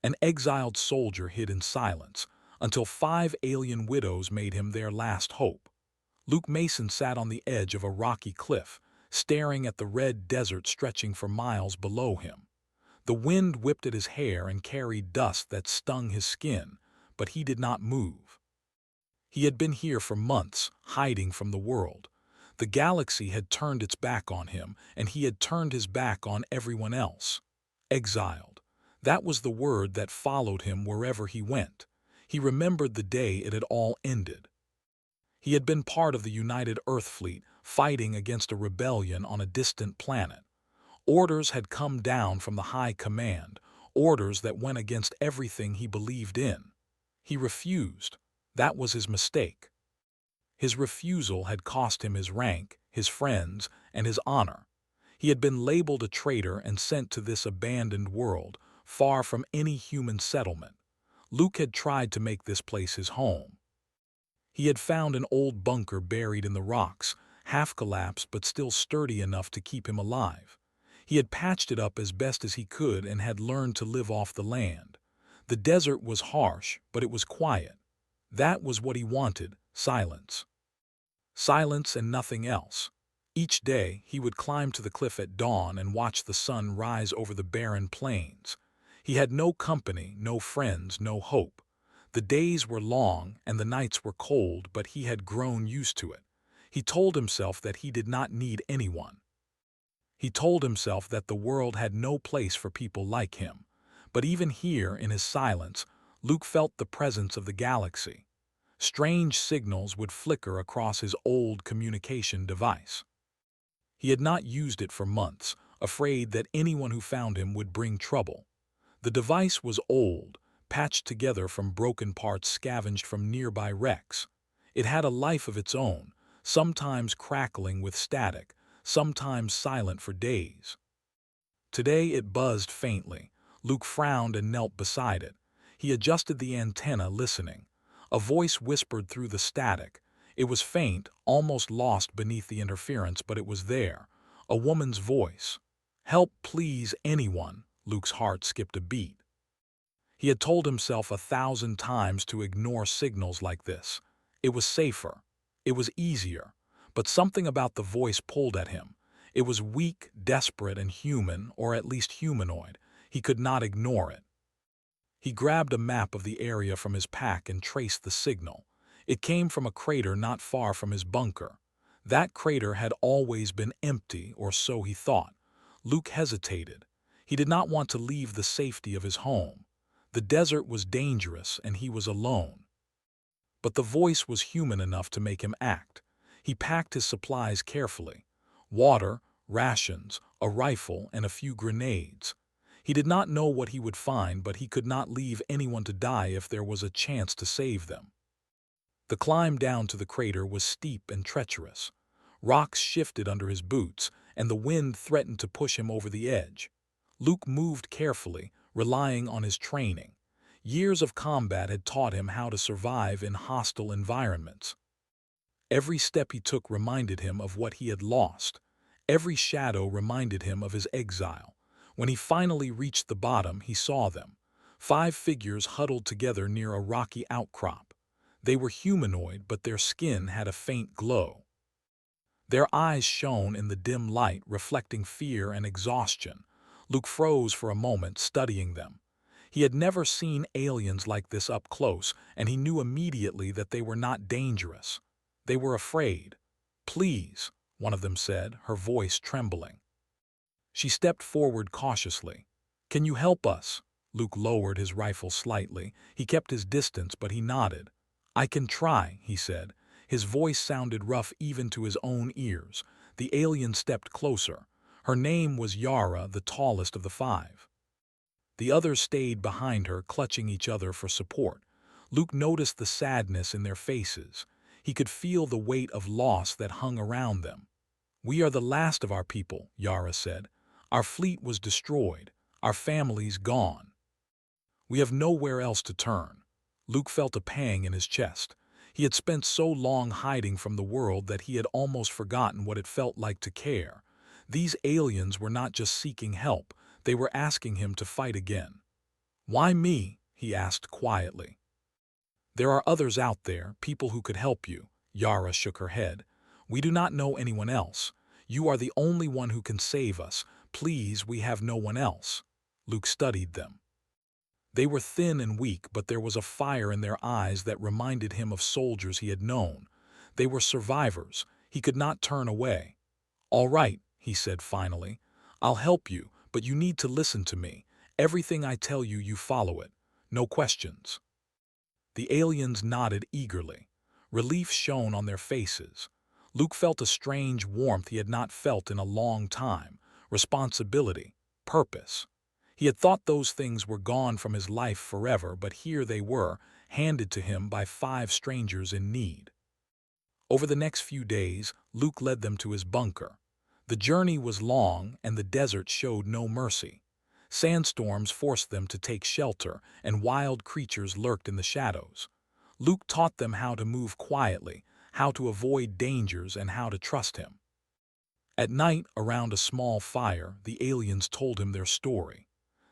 An exiled soldier hid in silence, until 5 alien widows made him their last hope. Luke Mason sat on the edge of a rocky cliff, staring at the red desert stretching for miles below him. The wind whipped at his hair and carried dust that stung his skin, but he did not move. He had been here for months, hiding from the world. The galaxy had turned its back on him, and he had turned his back on everyone else. Exiled. That was the word that followed him wherever he went. He remembered the day it had all ended. He had been part of the United Earth Fleet, fighting against a rebellion on a distant planet. Orders had come down from the High Command, orders that went against everything he believed in. He refused. That was his mistake. His refusal had cost him his rank, his friends, and his honor. He had been labeled a traitor and sent to this abandoned world, far from any human settlement. Luke had tried to make this place his home. He had found an old bunker buried in the rocks, half collapsed but still sturdy enough to keep him alive. He had patched it up as best as he could and had learned to live off the land. The desert was harsh, but it was quiet. That was what he wanted, silence. Silence and nothing else. Each day, he would climb to the cliff at dawn and watch the sun rise over the barren plains. He had no company, no friends, no hope. The days were long and the nights were cold, but he had grown used to it. He told himself that he did not need anyone. He told himself that the world had no place for people like him. But even here, in his silence, Luke felt the presence of the galaxy. Strange signals would flicker across his old communication device. He had not used it for months, afraid that anyone who found him would bring trouble. The device was old, patched together from broken parts scavenged from nearby wrecks. It had a life of its own, sometimes crackling with static, sometimes silent for days. Today it buzzed faintly. Luke frowned and knelt beside it. He adjusted the antenna, listening. A voice whispered through the static. It was faint, almost lost beneath the interference, but it was there. A woman's voice. "Help, please, anyone." Luke's heart skipped a beat. He had told himself 1,000 times to ignore signals like this. It was safer. It was easier. But something about the voice pulled at him. It was weak, desperate, and human, or at least humanoid. He could not ignore it. He grabbed a map of the area from his pack and traced the signal. It came from a crater not far from his bunker. That crater had always been empty, or so he thought. Luke hesitated. He did not want to leave the safety of his home. The desert was dangerous, and he was alone. But the voice was human enough to make him act. He packed his supplies carefully. Water, rations, a rifle, and a few grenades. He did not know what he would find, but he could not leave anyone to die if there was a chance to save them. The climb down to the crater was steep and treacherous. Rocks shifted under his boots, and the wind threatened to push him over the edge. Luke moved carefully, relying on his training. Years of combat had taught him how to survive in hostile environments. Every step he took reminded him of what he had lost. Every shadow reminded him of his exile. When he finally reached the bottom, he saw them. 5 figures huddled together near a rocky outcrop. They were humanoid, but their skin had a faint glow. Their eyes shone in the dim light, reflecting fear and exhaustion. Luke froze for a moment, studying them. He had never seen aliens like this up close, and he knew immediately that they were not dangerous. They were afraid. "Please," one of them said, her voice trembling. She stepped forward cautiously. "Can you help us?" Luke lowered his rifle slightly. He kept his distance, but he nodded. "I can try," he said. His voice sounded rough even to his own ears. The alien stepped closer. Her name was Yara, the tallest of the 5. The others stayed behind her, clutching each other for support. Luke noticed the sadness in their faces. He could feel the weight of loss that hung around them. "We are the last of our people," Yara said. "Our fleet was destroyed, our families gone. We have nowhere else to turn." Luke felt a pang in his chest. He had spent so long hiding from the world that he had almost forgotten what it felt like to care. These aliens were not just seeking help, they were asking him to fight again. "Why me?" he asked quietly. "There are others out there, people who could help you." Yara shook her head. "We do not know anyone else. You are the only one who can save us. Please, we have no one else." Luke studied them. They were thin and weak, but there was a fire in their eyes that reminded him of soldiers he had known. They were survivors. He could not turn away. "All right," he said finally. "I'll help you, but you need to listen to me. Everything I tell you, you follow it. No questions." The aliens nodded eagerly. Relief shone on their faces. Luke felt a strange warmth he had not felt in a long time. Responsibility, purpose. He had thought those things were gone from his life forever, but here they were, handed to him by 5 strangers in need. Over the next few days, Luke led them to his bunker. The journey was long, and the desert showed no mercy. Sandstorms forced them to take shelter, and wild creatures lurked in the shadows. Luke taught them how to move quietly, how to avoid dangers, and how to trust him. At night, around a small fire, the aliens told him their story.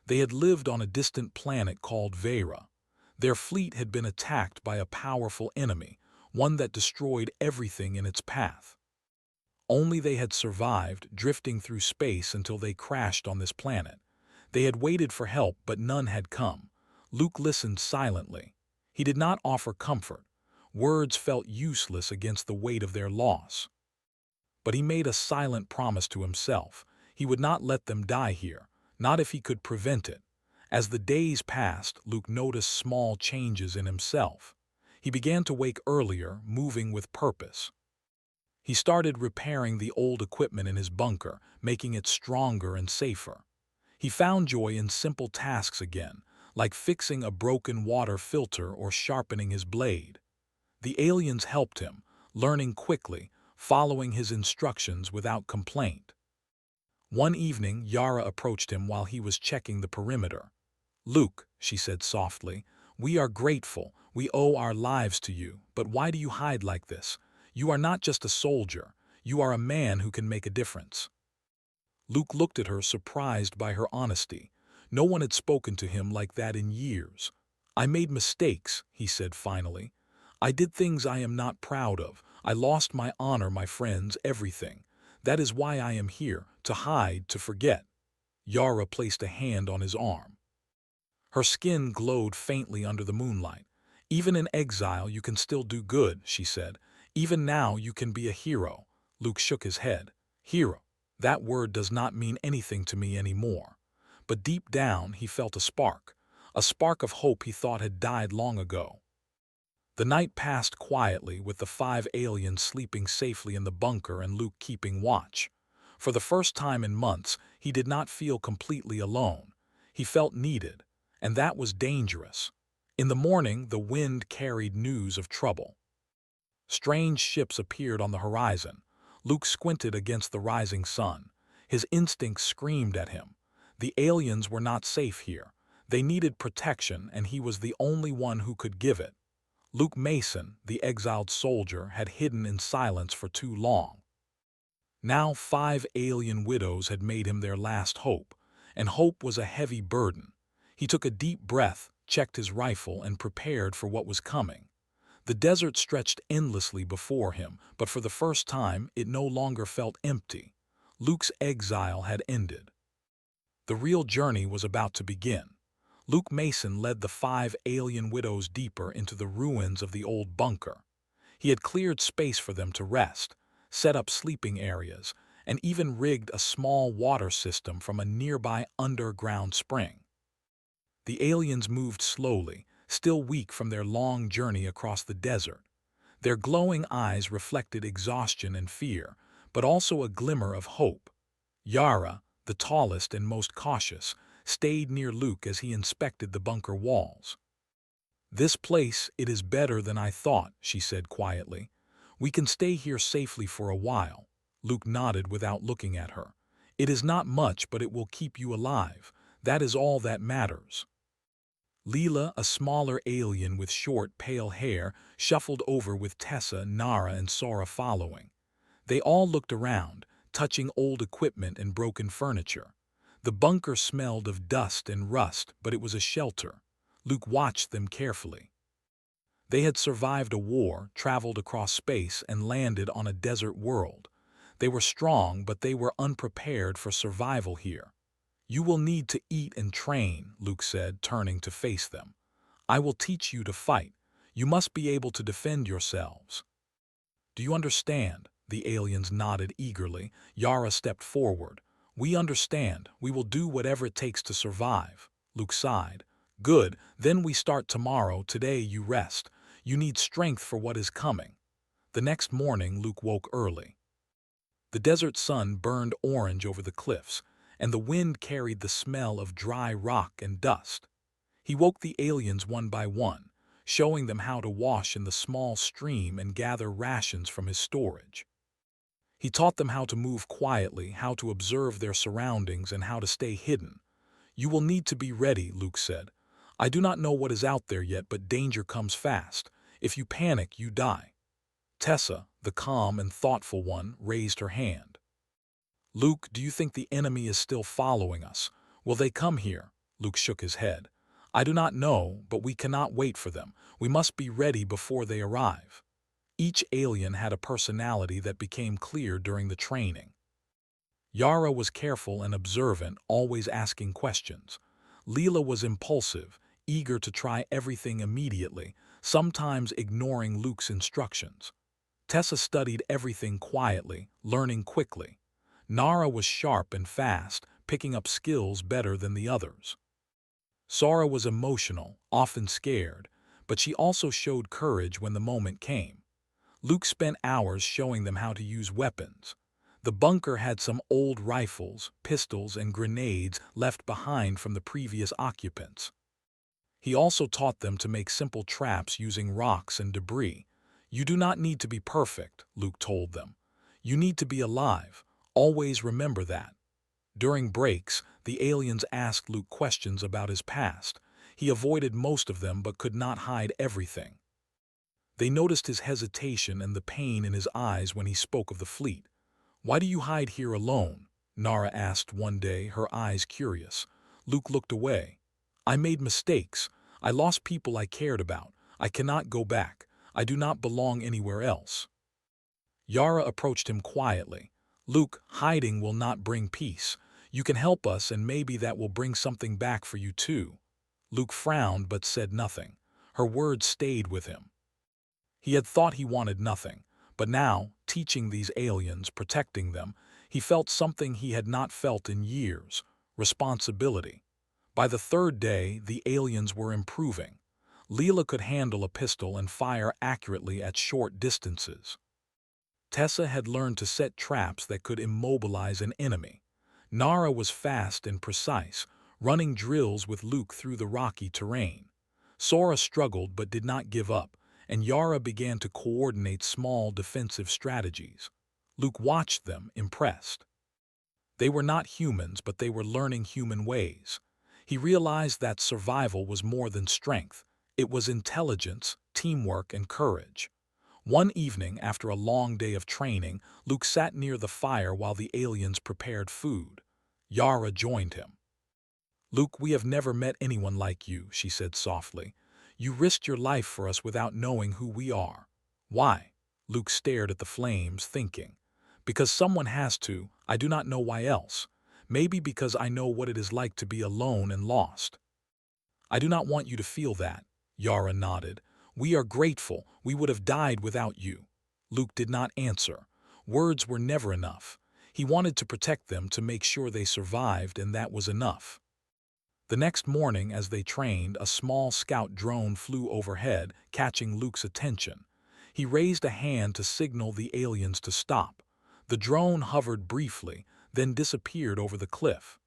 They had lived on a distant planet called Vera. Their fleet had been attacked by a powerful enemy, one that destroyed everything in its path. Only they had survived, drifting through space until they crashed on this planet. They had waited for help, but none had come. Luke listened silently. He did not offer comfort. Words felt useless against the weight of their loss. But he made a silent promise to himself. He would not let them die here, not if he could prevent it. As the days passed, Luke noticed small changes in himself. He began to wake earlier, moving with purpose. He started repairing the old equipment in his bunker, making it stronger and safer. He found joy in simple tasks again, like fixing a broken water filter or sharpening his blade. The aliens helped him, learning quickly, following his instructions without complaint. One evening, Yara approached him while he was checking the perimeter. "Luke," she said softly, "we are grateful. We owe our lives to you. But why do you hide like this? You are not just a soldier. You are a man who can make a difference." Luke looked at her, surprised by her honesty. No one had spoken to him like that in years. "I made mistakes," he said finally. "I did things I am not proud of. I lost my honor, my friends, everything. That is why I am here, to hide, to forget." Yara placed a hand on his arm. Her skin glowed faintly under the moonlight. "Even in exile you can still do good," she said. "Even now you can be a hero." Luke shook his head. "Hero. That word does not mean anything to me anymore." But deep down he felt a spark of hope he thought had died long ago. The night passed quietly, with the 5 aliens sleeping safely in the bunker and Luke keeping watch. For the first time in months, he did not feel completely alone. He felt needed, and that was dangerous. In the morning, the wind carried news of trouble. Strange ships appeared on the horizon. Luke squinted against the rising sun. His instincts screamed at him. The aliens were not safe here. They needed protection, and he was the only one who could give it. Luke Mason, the exiled soldier, had hidden in silence for too long. Now 5 alien widows had made him their last hope, and hope was a heavy burden. He took a deep breath, checked his rifle, and prepared for what was coming. The desert stretched endlessly before him, but for the first time it no longer felt empty. Luke's exile had ended. The real journey was about to begin. Luke Mason led the 5 alien widows deeper into the ruins of the old bunker. He had cleared space for them to rest, set up sleeping areas, and even rigged a small water system from a nearby underground spring. The aliens moved slowly, still weak from their long journey across the desert. Their glowing eyes reflected exhaustion and fear, but also a glimmer of hope. Yara, the tallest and most cautious, stayed near Luke as he inspected the bunker walls. "This place, it is better than I thought," she said quietly. "We can stay here safely for a while." Luke nodded without looking at her. "It is not much, but it will keep you alive. That is all that matters." Leela, a smaller alien with short, pale hair, shuffled over with Tessa, Nara, and Sora following. They all looked around, touching old equipment and broken furniture. The bunker smelled of dust and rust, but it was a shelter. Luke watched them carefully. They had survived a war, traveled across space, and landed on a desert world. They were strong, but they were unprepared for survival here. "You will need to eat and train," Luke said, turning to face them. "I will teach you to fight. You must be able to defend yourselves." "Do you understand?" The aliens nodded eagerly. Yara stepped forward. "We understand. We will do whatever it takes to survive." Luke sighed. "Good, then we start tomorrow. Today you rest. You need strength for what is coming." The next morning, Luke woke early. The desert sun burned orange over the cliffs, and the wind carried the smell of dry rock and dust. He woke the aliens one by one, showing them how to wash in the small stream and gather rations from his storage. He taught them how to move quietly, how to observe their surroundings, and how to stay hidden. "You will need to be ready," Luke said. "I do not know what is out there yet, but danger comes fast. If you panic, you die." Tessa, the calm and thoughtful one, raised her hand. "Luke, do you think the enemy is still following us? Will they come here?" Luke shook his head. "I do not know, but we cannot wait for them. We must be ready before they arrive." Each alien had a personality that became clear during the training. Yara was careful and observant, always asking questions. Leela was impulsive, eager to try everything immediately, sometimes ignoring Luke's instructions. Tessa studied everything quietly, learning quickly. Nara was sharp and fast, picking up skills better than the others. Sora was emotional, often scared, but she also showed courage when the moment came. Luke spent hours showing them how to use weapons. The bunker had some old rifles, pistols, and grenades left behind from the previous occupants. He also taught them to make simple traps using rocks and debris. "You do not need to be perfect," Luke told them. "You need to be alive. Always remember that." During breaks, the aliens asked Luke questions about his past. He avoided most of them but could not hide everything. They noticed his hesitation and the pain in his eyes when he spoke of the fleet. "Why do you hide here alone?" Nara asked one day, her eyes curious. Luke looked away. "I made mistakes. I lost people I cared about. I cannot go back. I do not belong anywhere else." Yara approached him quietly. "Luke, hiding will not bring peace. You can help us, and maybe that will bring something back for you too." Luke frowned but said nothing. Her words stayed with him. He had thought he wanted nothing, but now, teaching these aliens, protecting them, he felt something he had not felt in years: responsibility. By the third day, the aliens were improving. Leela could handle a pistol and fire accurately at short distances. Tessa had learned to set traps that could immobilize an enemy. Nara was fast and precise, running drills with Luke through the rocky terrain. Sora struggled but did not give up, and Yara began to coordinate small defensive strategies. Luke watched them, impressed. They were not humans, but they were learning human ways. He realized that survival was more than strength. It was intelligence, teamwork, and courage. One evening, after a long day of training, Luke sat near the fire while the aliens prepared food. Yara joined him. "Luke, we have never met anyone like you," she said softly. "You risked your life for us without knowing who we are." "Why?" Luke stared at the flames, thinking. "Because someone has to. I do not know why else. Maybe because I know what it is like to be alone and lost." "I do not want you to feel that," Yara nodded. "We are grateful. We would have died without you." Luke did not answer. Words were never enough. He wanted to protect them, to make sure they survived, and that was enough. The next morning, as they trained, a small scout drone flew overhead, catching Luke's attention. He raised a hand to signal the aliens to stop. The drone hovered briefly, then disappeared over the cliff.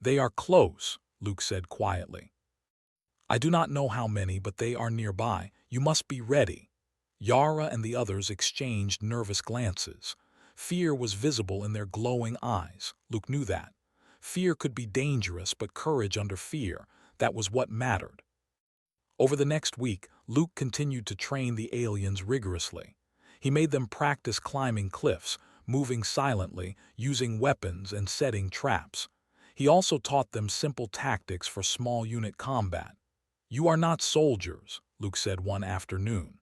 "They are close," Luke said quietly. "I do not know how many, but they are nearby. You must be ready." Yara and the others exchanged nervous glances. Fear was visible in their glowing eyes. Luke knew that. Fear could be dangerous, but courage under fear, that was what mattered. Over the next week, Luke continued to train the aliens rigorously. He made them practice climbing cliffs, moving silently, using weapons, and setting traps. He also taught them simple tactics for small unit combat. "You are not soldiers," Luke said one afternoon,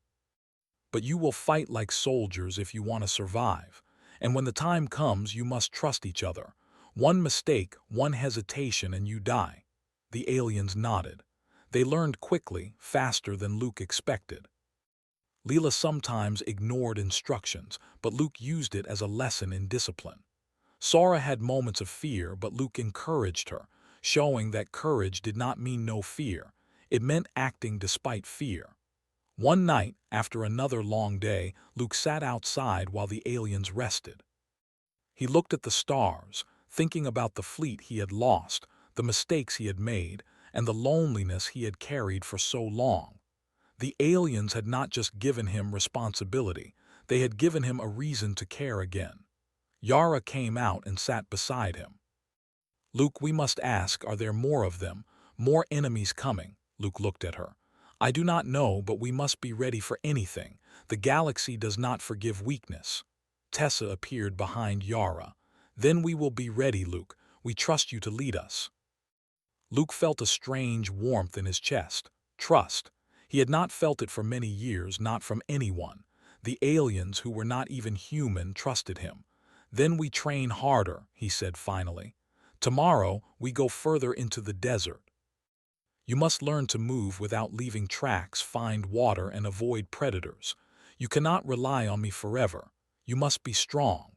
"but you will fight like soldiers if you want to survive. And when the time comes, you must trust each other. One mistake, one hesitation, and you die." The aliens nodded. They learned quickly, faster than Luke expected. Leela sometimes ignored instructions, but Luke used it as a lesson in discipline. Sora had moments of fear, but Luke encouraged her, showing that courage did not mean no fear. It meant acting despite fear. One night, after another long day, Luke sat outside while the aliens rested. He looked at the stars, thinking about the fleet he had lost, the mistakes he had made, and the loneliness he had carried for so long. The aliens had not just given him responsibility, they had given him a reason to care again. Yara came out and sat beside him. "Luke, we must ask, are there more of them? More enemies coming?" Luke looked at her. "I do not know, but we must be ready for anything. The galaxy does not forgive weakness." Tessa appeared behind Yara. "Then we will be ready, Luke. We trust you to lead us." Luke felt a strange warmth in his chest. Trust. He had not felt it for many years, not from anyone. The aliens, who were not even human, trusted him. "Then we train harder," he said finally. "Tomorrow, we go further into the desert. You must learn to move without leaving tracks, find water, and avoid predators. You cannot rely on me forever. You must be strong."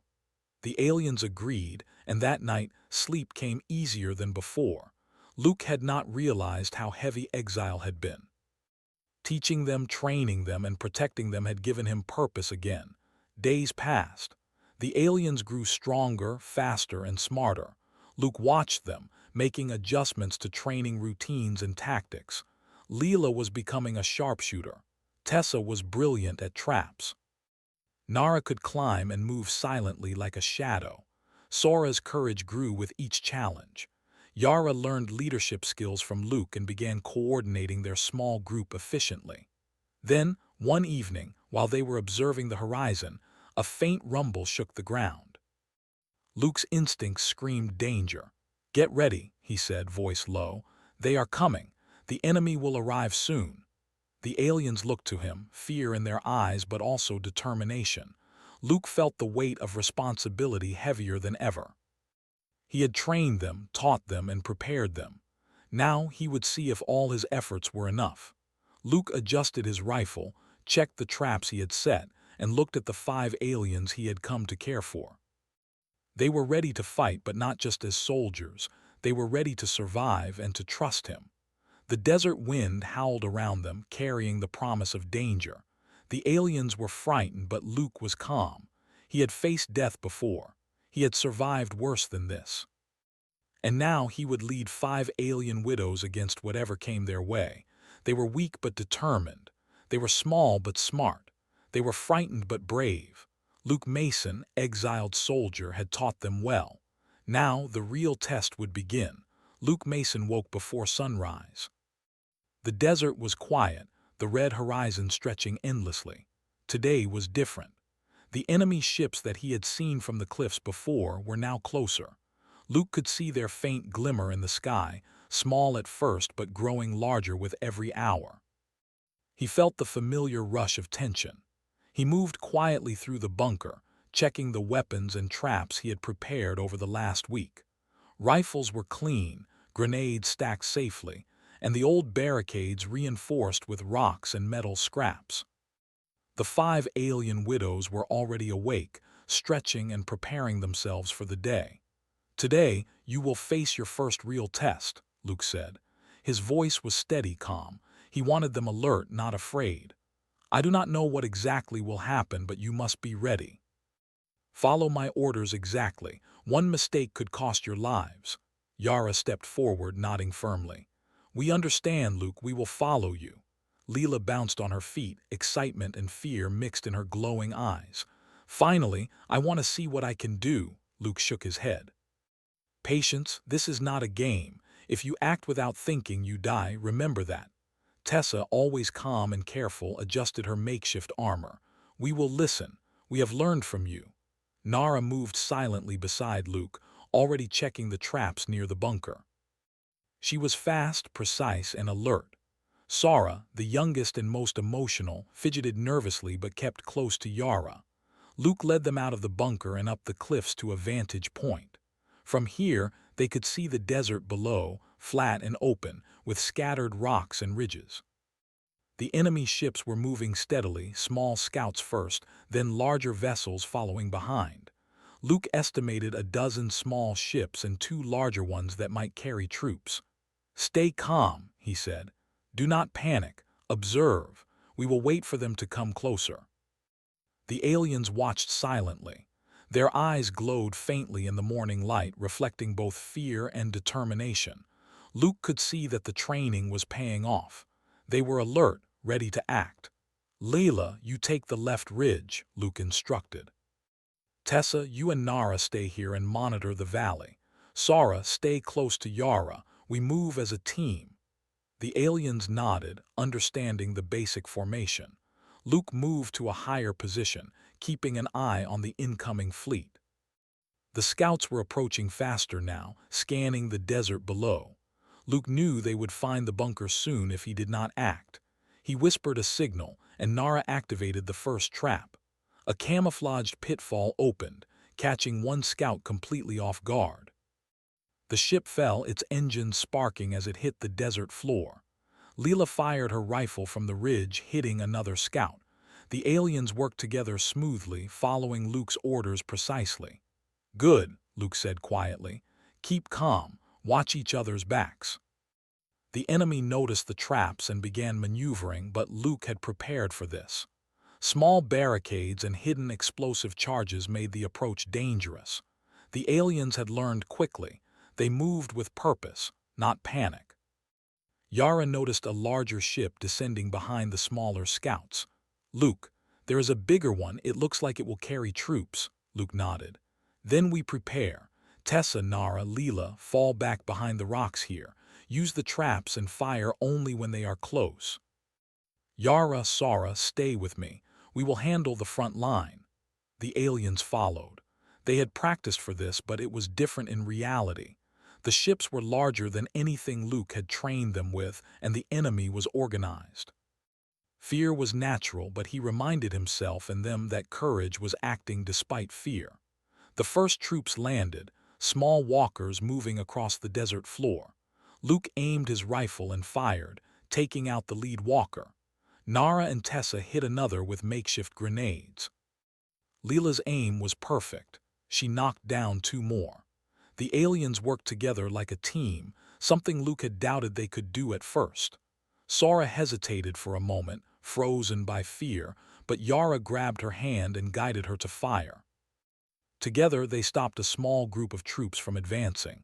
The aliens agreed, and that night, sleep came easier than before. Luke had not realized how heavy exile had been. Teaching them, training them, and protecting them had given him purpose again. Days passed. The aliens grew stronger, faster, and smarter. Luke watched them, making adjustments to training routines and tactics. Leela was becoming a sharpshooter. Tessa was brilliant at traps. Nara could climb and move silently like a shadow. Sora's courage grew with each challenge. Yara learned leadership skills from Luke and began coordinating their small group efficiently. Then, one evening, while they were observing the horizon, a faint rumble shook the ground. Luke's instincts screamed danger. "Get ready," he said, voice low. "They are coming. The enemy will arrive soon." The aliens looked to him, fear in their eyes but also determination. Luke felt the weight of responsibility heavier than ever. He had trained them, taught them, and prepared them. Now he would see if all his efforts were enough. Luke adjusted his rifle, checked the traps he had set, and looked at the 5 aliens he had come to care for. They were ready to fight, but not just as soldiers. They were ready to survive and to trust him. The desert wind howled around them, carrying the promise of danger. The aliens were frightened, but Luke was calm. He had faced death before. He had survived worse than this. And now he would lead 5 alien widows against whatever came their way. They were weak but determined. They were small but smart. They were frightened but brave. Luke Mason, exiled soldier, had taught them well. Now the real test would begin. Luke Mason woke before sunrise. The desert was quiet, the red horizon stretching endlessly. Today was different. The enemy ships that he had seen from the cliffs before were now closer. Luke could see their faint glimmer in the sky, small at first but growing larger with every hour. He felt the familiar rush of tension. He moved quietly through the bunker, checking the weapons and traps he had prepared over the last week. Rifles were clean, grenades stacked safely, and the old barricades reinforced with rocks and metal scraps. The 5 alien widows were already awake, stretching and preparing themselves for the day. "Today, you will face your first real test," Luke said. His voice was steady, calm. He wanted them alert, not afraid. "I do not know what exactly will happen, but you must be ready. Follow my orders exactly. One mistake could cost your lives." Yara stepped forward, nodding firmly. "We understand, Luke. We will follow you." Leela bounced on her feet, excitement and fear mixed in her glowing eyes. "Finally, I want to see what I can do." Luke shook his head. "Patience, this is not a game. If you act without thinking, you die, remember that." Tessa, always calm and careful, adjusted her makeshift armor. "We will listen. We have learned from you." Nara moved silently beside Luke, already checking the traps near the bunker. She was fast, precise, and alert. Sara, the youngest and most emotional, fidgeted nervously but kept close to Yara. Luke led them out of the bunker and up the cliffs to a vantage point. From here, they could see the desert below, flat and open, with scattered rocks and ridges. The enemy ships were moving steadily, small scouts first, then larger vessels following behind. Luke estimated a dozen small ships and two larger ones that might carry troops. "Stay calm," he said. "Do not panic. Observe. We will wait for them to come closer." The aliens watched silently. Their eyes glowed faintly in the morning light, reflecting both fear and determination. Luke could see that the training was paying off. They were alert, ready to act. "Layla, you take the left ridge," Luke instructed. "Tessa, you and Nara stay here and monitor the valley. Sara, stay close to Yara. We move as a team." The aliens nodded, understanding the basic formation. Luke moved to a higher position, keeping an eye on the incoming fleet. The scouts were approaching faster now, scanning the desert below. Luke knew they would find the bunker soon if he did not act. He whispered a signal, and Nara activated the first trap. A camouflaged pitfall opened, catching one scout completely off guard. The ship fell, its engine sparking as it hit the desert floor. Leela fired her rifle from the ridge, hitting another scout. The aliens worked together smoothly, following Luke's orders precisely. "Good," Luke said quietly. "Keep calm. Watch each other's backs." The enemy noticed the traps and began maneuvering, but Luke had prepared for this. Small barricades and hidden explosive charges made the approach dangerous. The aliens had learned quickly. They moved with purpose, not panic. Yara noticed a larger ship descending behind the smaller scouts. "Luke, there is a bigger one. It looks like it will carry troops," Luke nodded. "Then we prepare. Tessa, Nara, Leela, fall back behind the rocks here. Use the traps and fire only when they are close. Yara, Sara, stay with me. We will handle the front line." The aliens followed. They had practiced for this, but it was different in reality. The ships were larger than anything Luke had trained them with, and the enemy was organized. Fear was natural, but he reminded himself and them that courage was acting despite fear. The first troops landed, small walkers moving across the desert floor. Luke aimed his rifle and fired, taking out the lead walker. Nara and Tessa hit another with makeshift grenades. Leela's aim was perfect. She knocked down two more. The aliens worked together like a team, something Luke had doubted they could do at first. Sara hesitated for a moment, frozen by fear, but Yara grabbed her hand and guided her to fire. Together they stopped a small group of troops from advancing.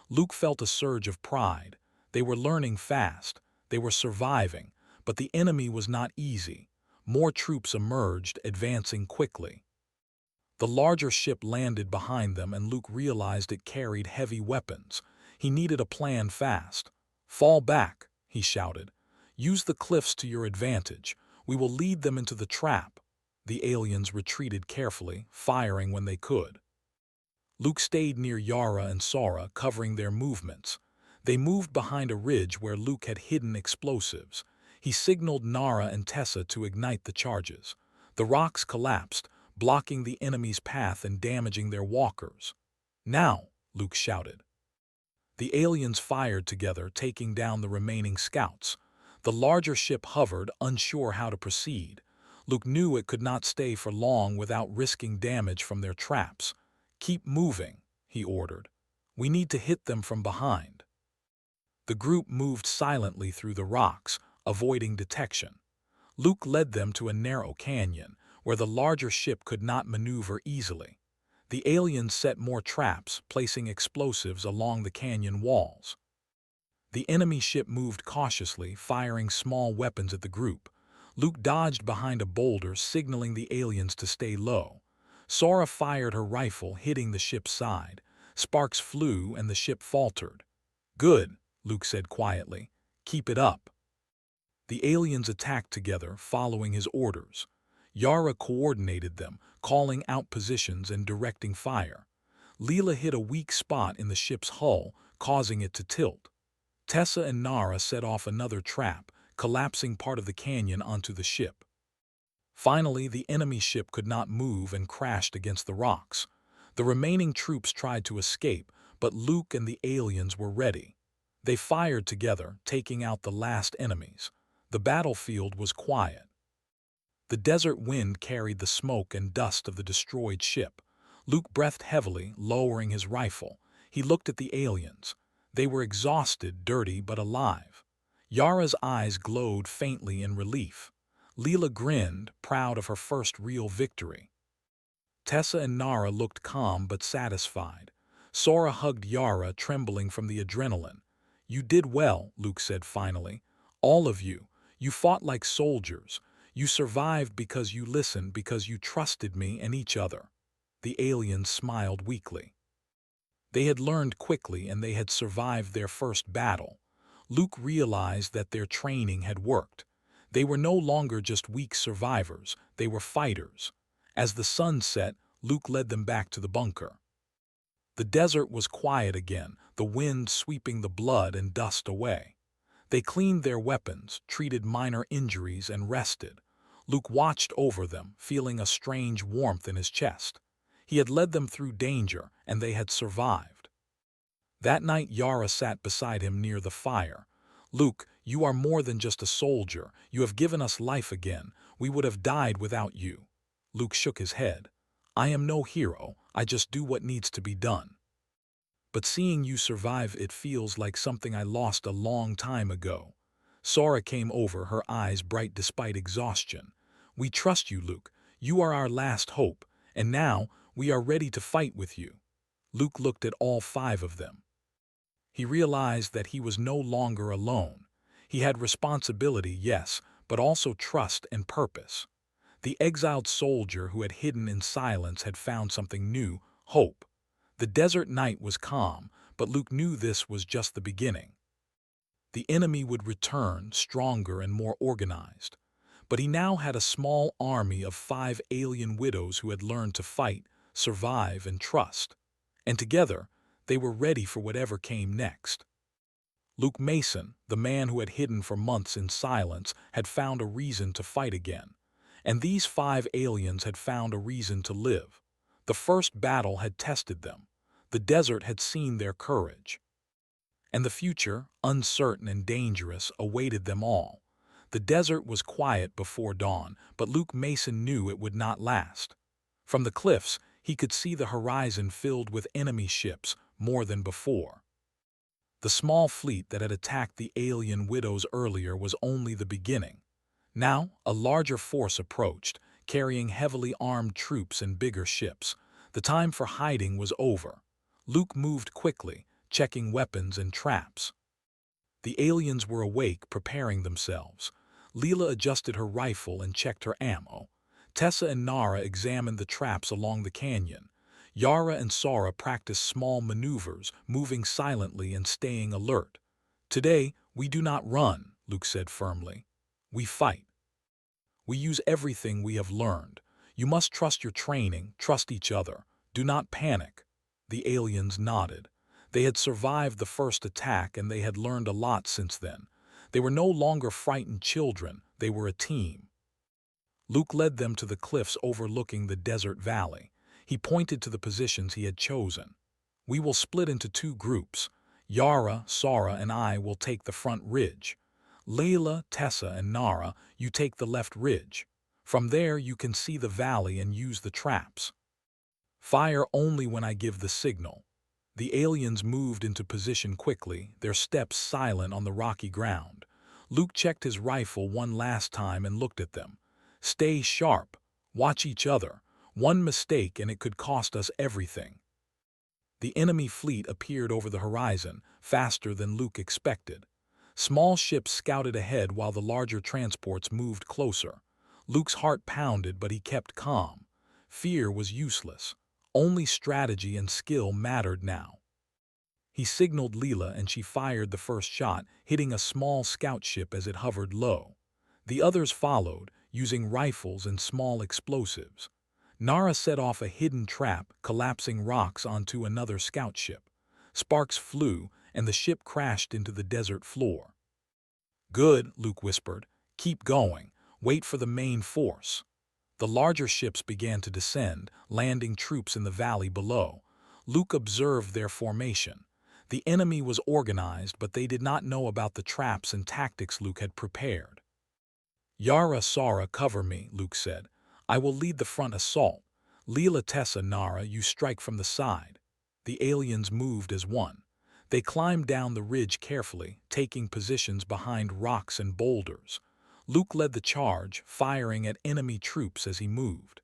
Luke felt a surge of pride. They were learning fast. They were surviving, but the enemy was not easy. More troops emerged, advancing quickly. The larger ship landed behind them, and Luke realized it carried heavy weapons. He needed a plan fast. "Fall back," he shouted. "Use the cliffs to your advantage. We will lead them into the trap." The aliens retreated carefully, firing when they could. Luke stayed near Yara and Sara, covering their movements. They moved behind a ridge where Luke had hidden explosives. He signaled Nara and Tessa to ignite the charges. The rocks collapsed, blocking the enemy's path and damaging their walkers. "Now," Luke shouted. The aliens fired together, taking down the remaining scouts. The larger ship hovered, unsure how to proceed. Luke knew it could not stay for long without risking damage from their traps. "Keep moving," he ordered. "We need to hit them from behind." The group moved silently through the rocks, avoiding detection. Luke led them to a narrow canyon, where the larger ship could not maneuver easily. The aliens set more traps, placing explosives along the canyon walls. The enemy ship moved cautiously, firing small weapons at the group. Luke dodged behind a boulder, signaling the aliens to stay low. Sara fired her rifle, hitting the ship's side. Sparks flew, and the ship faltered. "Good," Luke said quietly. "Keep it up." The aliens attacked together, following his orders. Yara coordinated them, calling out positions and directing fire. Leela hit a weak spot in the ship's hull, causing it to tilt. Tessa and Nara set off another trap, collapsing part of the canyon onto the ship. Finally, the enemy ship could not move and crashed against the rocks. The remaining troops tried to escape, but Luke and the aliens were ready. They fired together, taking out the last enemies. The battlefield was quiet. The desert wind carried the smoke and dust of the destroyed ship. Luke breathed heavily, lowering his rifle. He looked at the aliens. They were exhausted, dirty, but alive. Yara's eyes glowed faintly in relief. Leela grinned, proud of her first real victory. Tessa and Nara looked calm but satisfied. Sora hugged Yara, trembling from the adrenaline. "You did well," Luke said finally. "All of you. You fought like soldiers. You survived because you listened, because you trusted me and each other." The aliens smiled weakly. They had learned quickly and they had survived their first battle. Luke realized that their training had worked. They were no longer just weak survivors, they were fighters. As the sun set, Luke led them back to the bunker. The desert was quiet again, the wind sweeping the blood and dust away. They cleaned their weapons, treated minor injuries, and rested. Luke watched over them, feeling a strange warmth in his chest. He had led them through danger, and they had survived. That night Yara sat beside him near the fire. "Luke, you are more than just a soldier. You have given us life again. We would have died without you." Luke shook his head. "I am no hero. I just do what needs to be done. But seeing you survive, it feels like something I lost a long time ago." Sora came over, her eyes bright despite exhaustion. "We trust you, Luke. You are our last hope, and now we are ready to fight with you." Luke looked at all five of them. He realized that he was no longer alone. He had responsibility, yes, but also trust and purpose. The exiled soldier who had hidden in silence had found something new, hope. The desert night was calm, but Luke knew this was just the beginning. The enemy would return, stronger and more organized. But he now had a small army of 5 alien widows who had learned to fight, survive, and trust. And together, they were ready for whatever came next. Luke Mason, the man who had hidden for months in silence, had found a reason to fight again. And these 5 aliens had found a reason to live. The first battle had tested them. The desert had seen their courage. And the future, uncertain and dangerous, awaited them all. The desert was quiet before dawn, but Luke Mason knew it would not last. From the cliffs, he could see the horizon filled with enemy ships, more than before. The small fleet that had attacked the alien widows earlier was only the beginning. Now, a larger force approached, carrying heavily armed troops and bigger ships. The time for hiding was over. Luke moved quickly, checking weapons and traps. The aliens were awake, preparing themselves. Leela adjusted her rifle and checked her ammo. Tessa and Nara examined the traps along the canyon. Yara and Sora practiced small maneuvers, moving silently and staying alert. "Today, we do not run," Luke said firmly. "We fight. We use everything we have learned. You must trust your training, trust each other. Do not panic." The aliens nodded. They had survived the first attack and they had learned a lot since then. They were no longer frightened children, they were a team. Luke led them to the cliffs overlooking the desert valley. He pointed to the positions he had chosen. "We will split into 2 groups. Yara, Sora, and I will take the front ridge. Layla, Tessa, and Nara, you take the left ridge. From there you can see the valley and use the traps. Fire only when I give the signal." The aliens moved into position quickly, their steps silent on the rocky ground. Luke checked his rifle one last time and looked at them. "Stay sharp. Watch each other. One mistake and it could cost us everything." The enemy fleet appeared over the horizon, faster than Luke expected. Small ships scouted ahead while the larger transports moved closer. Luke's heart pounded, but he kept calm. Fear was useless. Only strategy and skill mattered now. He signaled Leela and she fired the first shot, hitting a small scout ship as it hovered low. The others followed, using rifles and small explosives. Nara set off a hidden trap, collapsing rocks onto another scout ship. Sparks flew, and the ship crashed into the desert floor. "Good," Luke whispered. "Keep going. Wait for the main force." The larger ships began to descend, landing troops in the valley below. Luke observed their formation. The enemy was organized, but they did not know about the traps and tactics Luke had prepared. "Yara, Sara, cover me," Luke said. "I will lead the front assault. Leela, Tessa, Nara, you strike from the side." The aliens moved as one. They climbed down the ridge carefully, taking positions behind rocks and boulders. Luke led the charge, firing at enemy troops as he moved.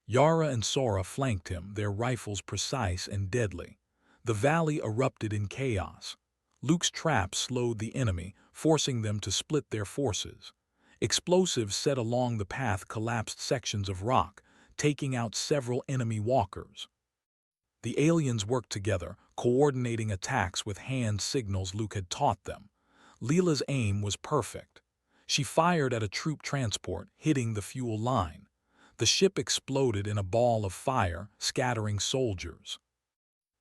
Yara and Sora flanked him, their rifles precise and deadly. The valley erupted in chaos. Luke's trap slowed the enemy, forcing them to split their forces. Explosives set along the path collapsed sections of rock, taking out several enemy walkers. The aliens worked together, coordinating attacks with hand signals Luke had taught them. Leela's aim was perfect. She fired at a troop transport, hitting the fuel line. The ship exploded in a ball of fire, scattering soldiers.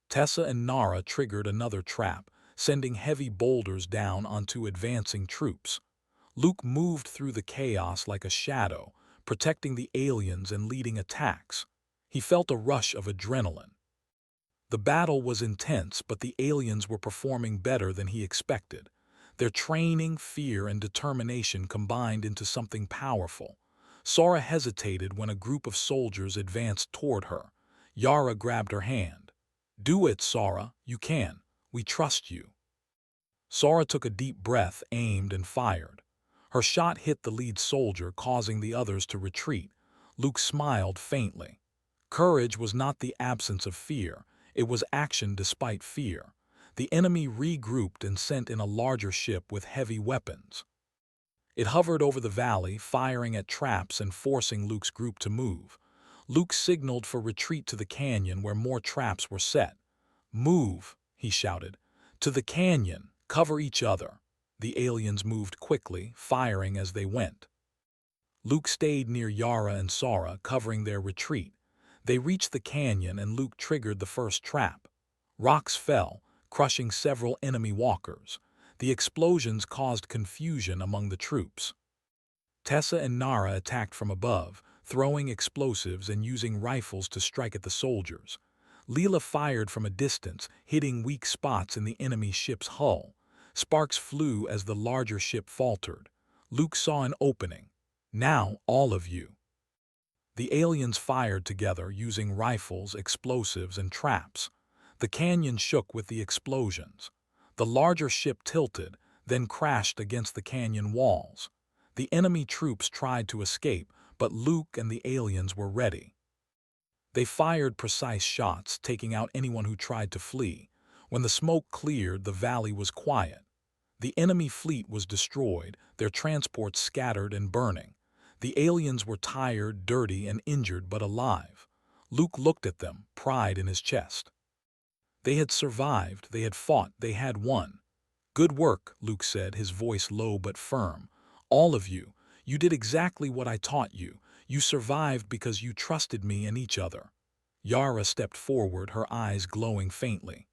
Tessa and Nara triggered another trap, sending heavy boulders down onto advancing troops. Luke moved through the chaos like a shadow, protecting the aliens and leading attacks. He felt a rush of adrenaline. The battle was intense, but the aliens were performing better than he expected. Their training, fear, and determination combined into something powerful. Sora hesitated when a group of soldiers advanced toward her. Yara grabbed her hand. "Do it, Sora. You can. We trust you." Sora took a deep breath, aimed, and fired. Her shot hit the lead soldier, causing the others to retreat. Luke smiled faintly. Courage was not the absence of fear. It was action despite fear. The enemy regrouped and sent in a larger ship with heavy weapons. It hovered over the valley, firing at traps and forcing Luke's group to move. Luke signaled for retreat to the canyon where more traps were set. "Move," he shouted. "To the canyon. Cover each other." The aliens moved quickly, firing as they went. Luke stayed near Yara and Sora, covering their retreat. They reached the canyon and Luke triggered the first trap. Rocks fell, crushing several enemy walkers. The explosions caused confusion among the troops. Tessa and Nara attacked from above, throwing explosives and using rifles to strike at the soldiers. Leela fired from a distance, hitting weak spots in the enemy ship's hull. Sparks flew as the larger ship faltered. Luke saw an opening. "Now, all of you." The aliens fired together, using rifles, explosives, and traps. The canyon shook with the explosions. The larger ship tilted, then crashed against the canyon walls. The enemy troops tried to escape, but Luke and the aliens were ready. They fired precise shots, taking out anyone who tried to flee. When the smoke cleared, the valley was quiet. The enemy fleet was destroyed, their transports scattered and burning. The aliens were tired, dirty, and injured, but alive. Luke looked at them, pride in his chest. They had survived, they had fought, they had won. "Good work," Luke said, his voice low but firm. "All of you. You did exactly what I taught you. You survived because you trusted me and each other." Yara stepped forward, her eyes glowing faintly.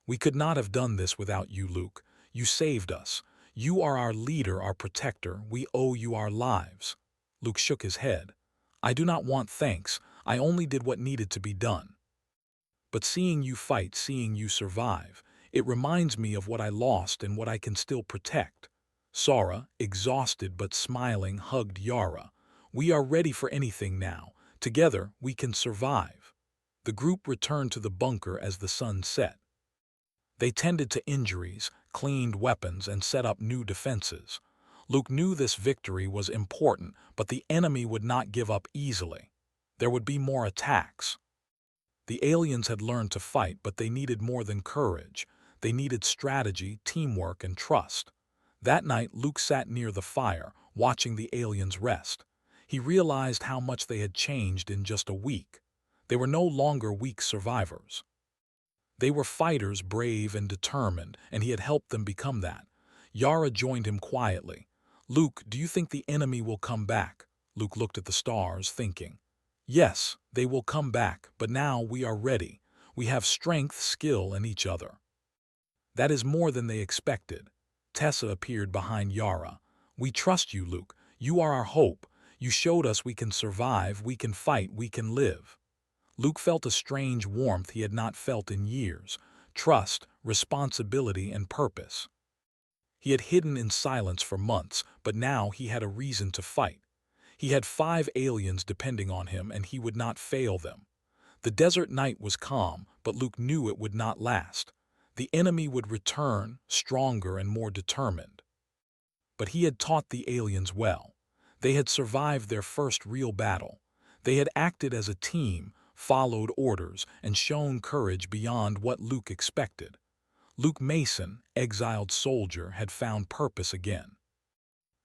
"We could not have done this without you, Luke. You saved us. You are our leader, our protector. We owe you our lives." Luke shook his head. "I do not want thanks. I only did what needed to be done. But seeing you fight, seeing you survive, it reminds me of what I lost and what I can still protect." Sora, exhausted but smiling, hugged Yara. "We are ready for anything now. Together, we can survive." The group returned to the bunker as the sun set. They tended to injuries, cleaned weapons, and set up new defenses. Luke knew this victory was important, but the enemy would not give up easily. There would be more attacks. The aliens had learned to fight, but they needed more than courage. They needed strategy, teamwork, and trust. That night, Luke sat near the fire, watching the aliens rest. He realized how much they had changed in just a week. They were no longer weak survivors. They were fighters, brave and determined, and he had helped them become that. Yara joined him quietly. "Luke, do you think the enemy will come back?" Luke looked at the stars, thinking. Yes, they will come back, but now we are ready. We have strength, skill, and each other. That is more than they expected. Tessa appeared behind Yara. We trust you, Luke. You are our hope. You showed us we can survive, we can fight, we can live. Luke felt a strange warmth he had not felt in years. Trust, responsibility, and purpose. He had hidden in silence for months, but now he had a reason to fight. He had 5 aliens depending on him, and he would not fail them. The desert night was calm, but Luke knew it would not last. The enemy would return, stronger and more determined. But he had taught the aliens well. They had survived their first real battle. They had acted as a team, followed orders, and shown courage beyond what Luke expected. Luke Mason, exiled soldier, had found purpose again.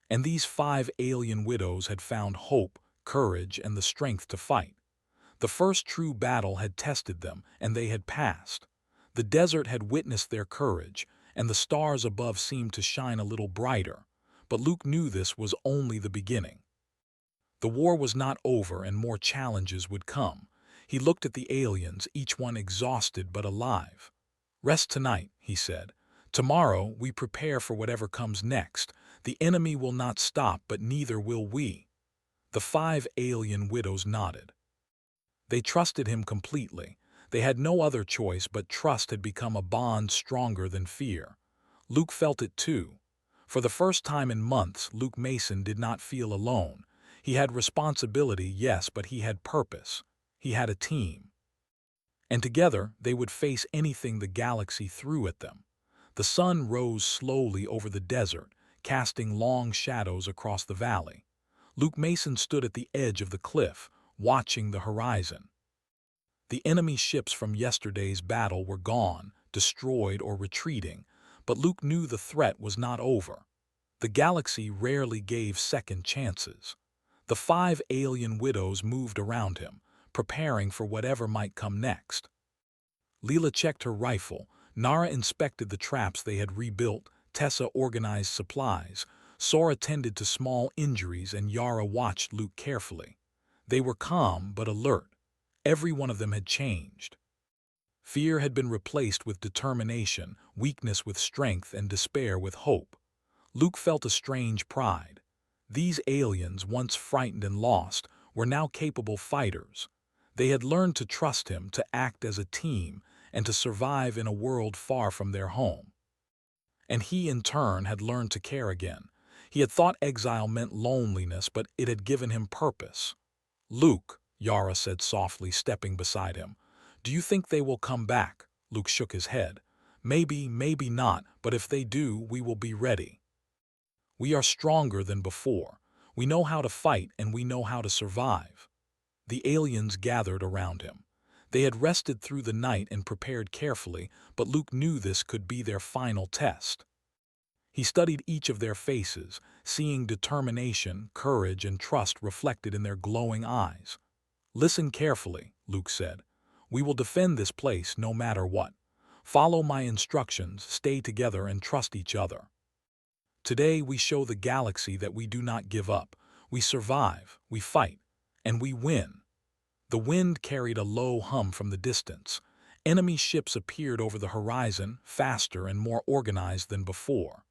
And these 5 alien widows had found hope, courage, and the strength to fight. The first true battle had tested them, and they had passed. The desert had witnessed their courage, and the stars above seemed to shine a little brighter. But Luke knew this was only the beginning. The war was not over, and more challenges would come. He looked at the aliens, each one exhausted but alive. Rest tonight, he said. Tomorrow we prepare for whatever comes next. The enemy will not stop, but neither will we. The 5 alien widows nodded. They trusted him completely. They had no other choice, but trust had become a bond stronger than fear. Luke felt it too. For the first time in months, Luke Mason did not feel alone. He had responsibility, yes, but he had purpose. He had a team. And together, they would face anything the galaxy threw at them. The sun rose slowly over the desert, casting long shadows across the valley. Luke Mason stood at the edge of the cliff, watching the horizon. The enemy ships from yesterday's battle were gone, destroyed or retreating, but Luke knew the threat was not over. The galaxy rarely gave second chances. The 5 alien widows moved around him, preparing for whatever might come next. Leela checked her rifle, Nara inspected the traps they had rebuilt, Tessa organized supplies, Sora tended to small injuries, and Yara watched Luke carefully. They were calm but alert. Every one of them had changed. Fear had been replaced with determination, weakness with strength, and despair with hope. Luke felt a strange pride. These aliens, once frightened and lost, were now capable fighters. They had learned to trust him, to act as a team, and to survive in a world far from their home. And he, in turn, had learned to care again. He had thought exile meant loneliness, but it had given him purpose. "Luke," Yara said softly, stepping beside him, "do you think they will come back?" Luke shook his head. "Maybe, maybe not, but if they do, we will be ready. We are stronger than before. We know how to fight, and we know how to survive." The aliens gathered around him. They had rested through the night and prepared carefully, but Luke knew this could be their final test. He studied each of their faces, seeing determination, courage, and trust reflected in their glowing eyes. "Listen carefully," Luke said. "We will defend this place no matter what. Follow my instructions, stay together, and trust each other. Today we show the galaxy that we do not give up. We survive, we fight, and we win." The wind carried a low hum from the distance. Enemy ships appeared over the horizon, faster and more organized than before.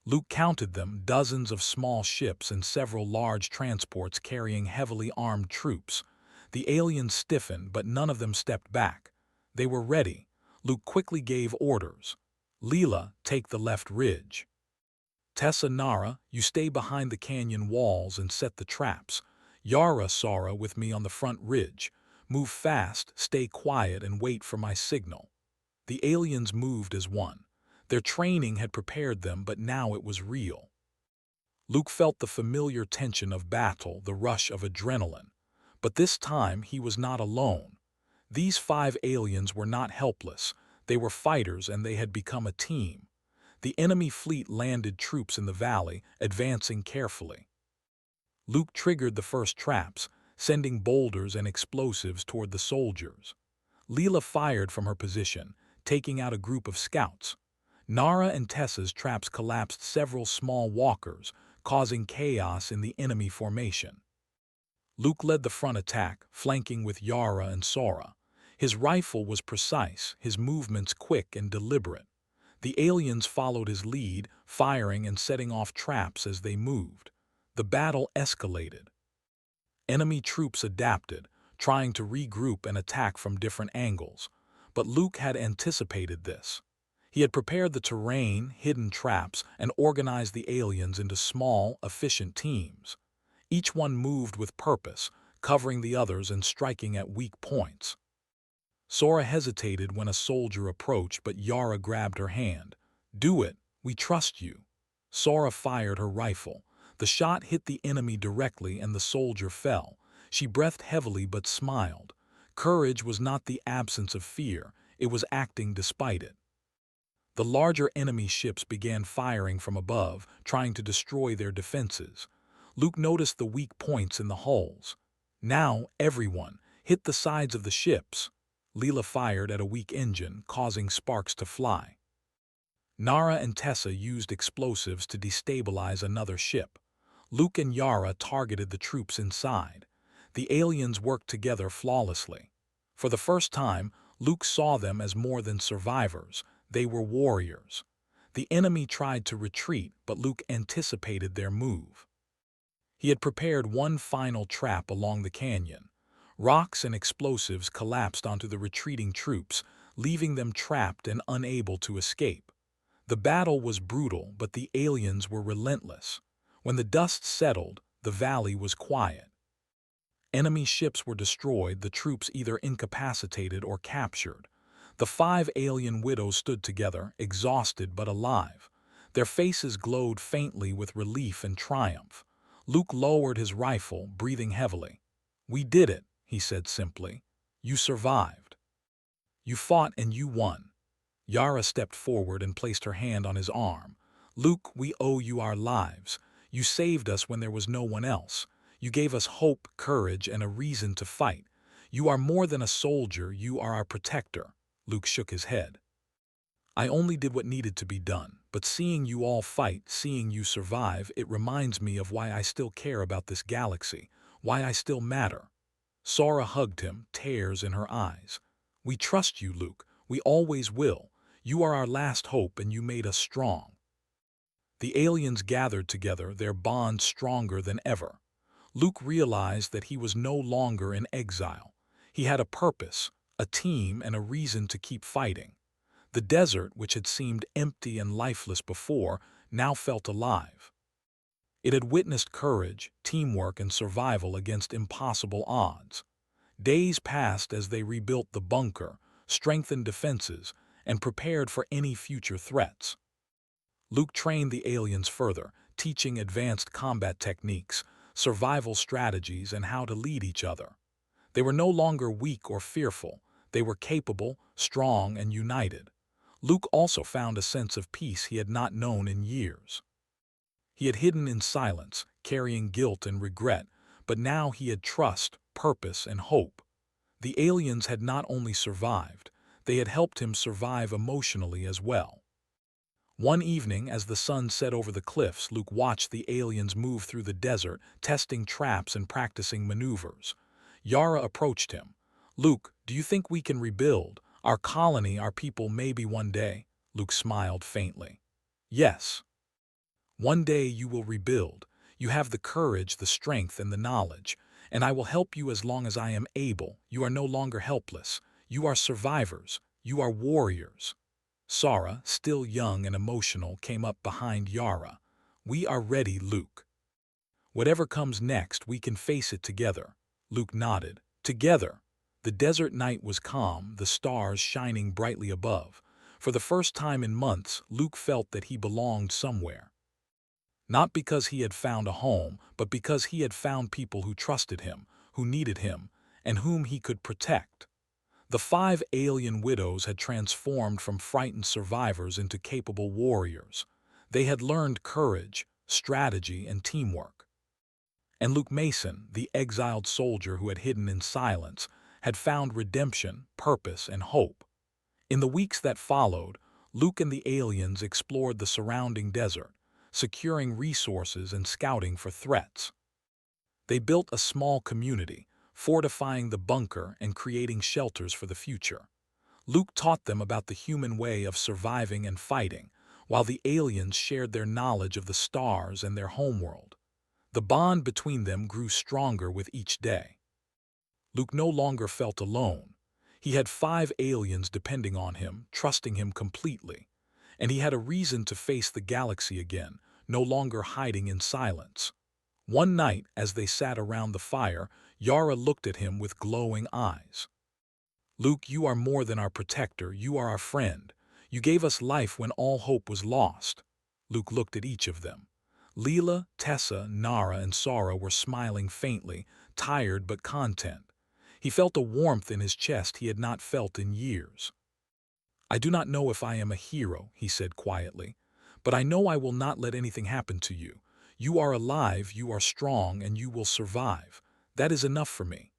Luke counted them, dozens of small ships and several large transports carrying heavily armed troops. The aliens stiffened, but none of them stepped back. They were ready. Luke quickly gave orders. "Leela, take the left ridge. Tessa, Nara, you stay behind the canyon walls and set the traps. Yara, Sora, with me on the front ridge. Move fast, stay quiet, and wait for my signal." The aliens moved as one. Their training had prepared them, but now it was real. Luke felt the familiar tension of battle, the rush of adrenaline. But this time he was not alone. These 5 aliens were not helpless. They were fighters, and they had become a team. The enemy fleet landed troops in the valley, advancing carefully. Luke triggered the first traps, sending boulders and explosives toward the soldiers. Leela fired from her position, taking out a group of scouts. Nara and Tessa's traps collapsed several small walkers, causing chaos in the enemy formation. Luke led the front attack, flanking with Yara and Sora. His rifle was precise, his movements quick and deliberate. The aliens followed his lead, firing and setting off traps as they moved. The battle escalated. Enemy troops adapted, trying to regroup and attack from different angles. But Luke had anticipated this. He had prepared the terrain, hidden traps, and organized the aliens into small, efficient teams. Each one moved with purpose, covering the others and striking at weak points. Sora hesitated when a soldier approached, but Yara grabbed her hand. "Do it, we trust you." Sora fired her rifle. The shot hit the enemy directly and the soldier fell. She breathed heavily but smiled. Courage was not the absence of fear, it was acting despite it. The larger enemy ships began firing from above, trying to destroy their defenses. Luke noticed the weak points in the hulls. "Now, everyone, hit the sides of the ships." Leela fired at a weak engine, causing sparks to fly. Nara and Tessa used explosives to destabilize another ship. Luke and Yara targeted the troops inside. The aliens worked together flawlessly. For the first time, Luke saw them as more than survivors. They were warriors. The enemy tried to retreat, but Luke anticipated their move. He had prepared one final trap along the canyon. Rocks and explosives collapsed onto the retreating troops, leaving them trapped and unable to escape. The battle was brutal, but the aliens were relentless. When the dust settled, the valley was quiet. Enemy ships were destroyed, the troops either incapacitated or captured. The 5 alien widows stood together, exhausted but alive. Their faces glowed faintly with relief and triumph. Luke lowered his rifle, breathing heavily. "We did it," he said simply. "You survived. You fought and you won." Yara stepped forward and placed her hand on his arm. "Luke, we owe you our lives. You saved us when there was no one else. You gave us hope, courage, and a reason to fight. You are more than a soldier, you are our protector." Luke shook his head. "I only did what needed to be done, but seeing you all fight, seeing you survive, it reminds me of why I still care about this galaxy, why I still matter." Sora hugged him, tears in her eyes. "We trust you, Luke. We always will. You are our last hope and you made us strong." The aliens gathered together, their bond stronger than ever. Luke realized that he was no longer in exile. He had a purpose, a team, and a reason to keep fighting. The desert, which had seemed empty and lifeless before, now felt alive. It had witnessed courage, teamwork, and survival against impossible odds. Days passed as they rebuilt the bunker, strengthened defenses, and prepared for any future threats. Luke trained the aliens further, teaching advanced combat techniques, survival strategies, and how to lead each other. They were no longer weak or fearful. They were capable, strong, and united. Luke also found a sense of peace he had not known in years. He had hidden in silence, carrying guilt and regret, but now he had trust, purpose, and hope. The aliens had not only survived, they had helped him survive emotionally as well. One evening, as the sun set over the cliffs, Luke watched the aliens move through the desert, testing traps and practicing maneuvers. Yara approached him. "Luke, do you think we can rebuild? Our colony, our people, maybe one day?" Luke smiled faintly. "Yes. One day you will rebuild. You have the courage, the strength, and the knowledge. And I will help you as long as I am able. You are no longer helpless. You are survivors. You are warriors." Sora, still young and emotional, came up behind Yara. "We are ready, Luke. Whatever comes next, we can face it together." Luke nodded. Together. The desert night was calm, the stars shining brightly above. For the first time in months, Luke felt that he belonged somewhere. Not because he had found a home, but because he had found people who trusted him, who needed him, and whom he could protect. The 5 alien widows had transformed from frightened survivors into capable warriors. They had learned courage, strategy, and teamwork. And Luke Mason, the exiled soldier who had hidden in silence, had found redemption, purpose, and hope. In the weeks that followed, Luke and the aliens explored the surrounding desert, securing resources and scouting for threats. They built a small community, fortifying the bunker and creating shelters for the future. Luke taught them about the human way of surviving and fighting, while the aliens shared their knowledge of the stars and their homeworld. The bond between them grew stronger with each day. Luke no longer felt alone. He had 5 aliens depending on him, trusting him completely. And he had a reason to face the galaxy again, no longer hiding in silence. One night, as they sat around the fire, Yara looked at him with glowing eyes. "Luke, you are more than our protector, you are our friend. You gave us life when all hope was lost." Luke looked at each of them. Leela, Tessa, Nara, and Sara were smiling faintly, tired but content. He felt a warmth in his chest he had not felt in years. "I do not know if I am a hero," he said quietly, "but I know I will not let anything happen to you. You are alive, you are strong, and you will survive. That is enough for me."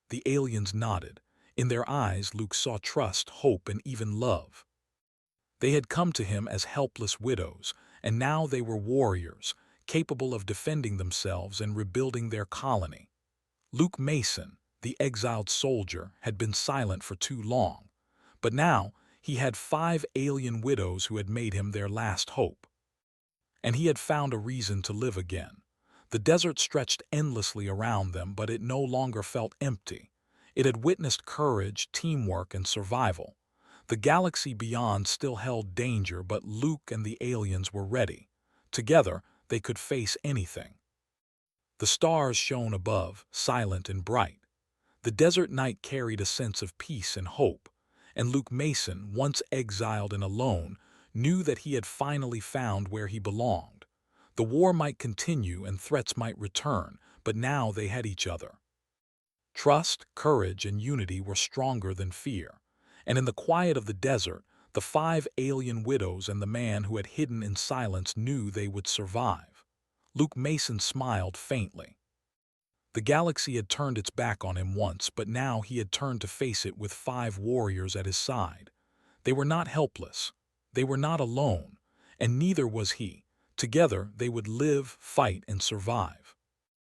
The aliens nodded. In their eyes, Luke saw trust, hope, and even love. They had come to him as helpless widows, and now they were warriors, capable of defending themselves and rebuilding their colony. Luke Mason, the exiled soldier, had been silent for too long, but now he had 5 alien widows who had made him their last hope. And he had found a reason to live again. The desert stretched endlessly around them, but it no longer felt empty. It had witnessed courage, teamwork, and survival. The galaxy beyond still held danger, but Luke and the aliens were ready. Together, they could face anything. The stars shone above, silent and bright. The desert night carried a sense of peace and hope, and Luke Mason, once exiled and alone, knew that he had finally found where he belonged. The war might continue and threats might return, but now they had each other. Trust, courage, and unity were stronger than fear, and in the quiet of the desert, the 5 alien widows and the man who had hidden in silence knew they would survive. Luke Mason smiled faintly. The galaxy had turned its back on him once, but now he had turned to face it with 5 warriors at his side. They were not helpless. They were not alone, and neither was he. Together, they would live, fight, and survive.